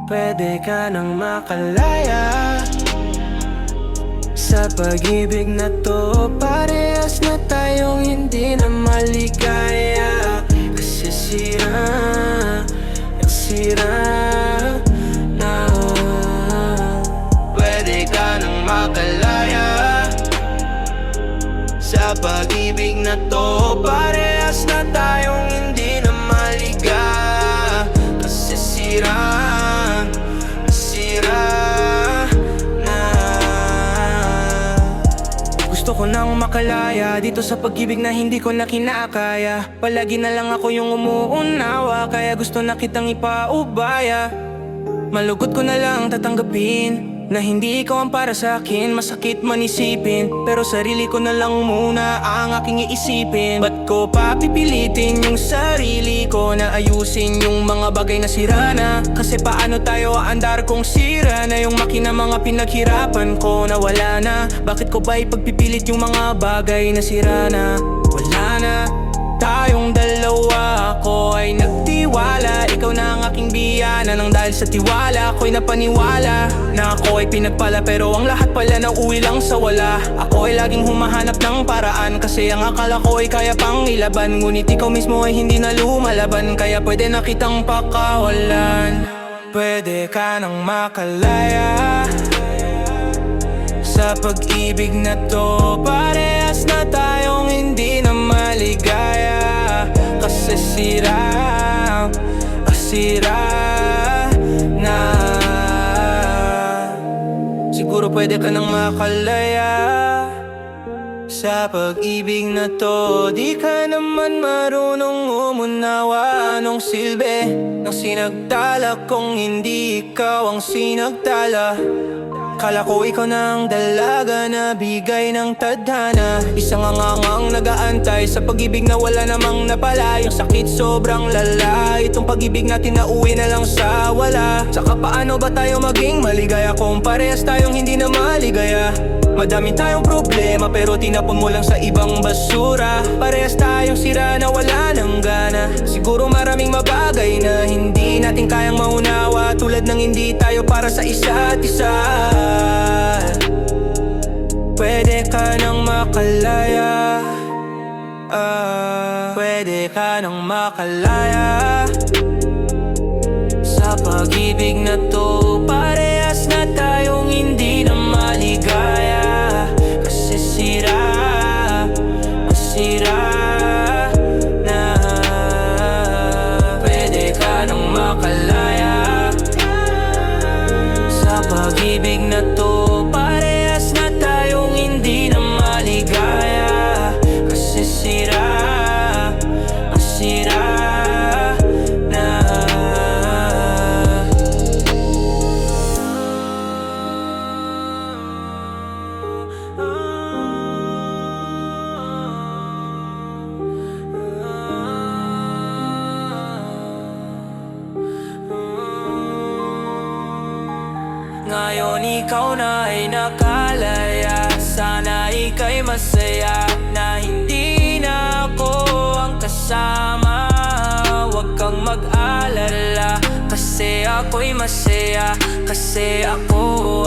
Pwede ka nang makalaya sa pag-ibig na to. Parehas na tayong hindi na maligaya. Kasi sira na. Pwede ka nang makalaya sa pag-ibig na to. Parehas na tayong hindi na maligaya. Kasi sira na. Gusto ko nang makalaya dito sa pag-ibig na hindi ko na kinakaya. Palagi na lang ako yung umuunawa, kaya gusto na kitang ipaubaya. Malugod ko na lang tatanggapin na hindi ikaw ang para sa akin. Masakit man isipin, pero sarili ko na lang muna ang aking iisipin. Ba't ko pa pipilitin yung sarili ko na ayusin yung mga bagay na sira na? Kasi paano tayo aandar kung sira na yung makina mga pinaghirapan ko na wala na? Bakit ko ba ipagpipilit yung mga bagay na sira na? Wala na. Tayong dalawa, ako ay nagtiwala. Ikaw na ang aking biyana, nang dahil sa tiwala ako'y napaniwala na ako ay pinagpala, pero ang lahat pala nauwi lang sa wala. Ako ay laging humahanap ng paraan, kasi ang akala ko ay kaya pang ilaban. Ngunit ikaw mismo ay hindi na lumalaban, kaya pwede na kitang pakawalan. Pwede ka nang makalaya sa pag-ibig na to. Parehas na tayong hindi na maligaya. Kasi sira na. Siguro pwede ka nang makalaya sa pag-ibig na to. Di ka naman marunong umunawa. Anong silbi ng sinagdala kung hindi ikaw ang sinagdala? Kala ko ikaw na ang dalaga na bigay ng tadhana. Isang angangang nag-aantay sa pag-ibig na wala namang napala. Yung sakit sobrang lala. Itong pag-ibig natin na uwi na lang sa wala. Saka paano ba tayo maging maligaya kung parehas tayong hindi na maligaya? Madami tayong problema pero tinapon mo lang sa ibang basura. Parehas tayong sira na wala ng gana. Siguro maraming mabagay na hindi natin kayang maunawa, tulad ng hindi tayo para sa isa't isa. Pwede ka nang makalaya, pwede ka nang makalaya sa pag-ibig na to. Parehas na tayong hindi na maligaya. Kasi sira na. Pwede ka nang makalaya sa pag-ibig na to. Parehas na tayong hindi na maligaya. Kasi sira na. Ngayon ikaw na ay nakalaya. Sana ika'y masaya na hindi na ako ang kasama. Huwag kang mag-alala, kasi ako'y masaya. Kasi ako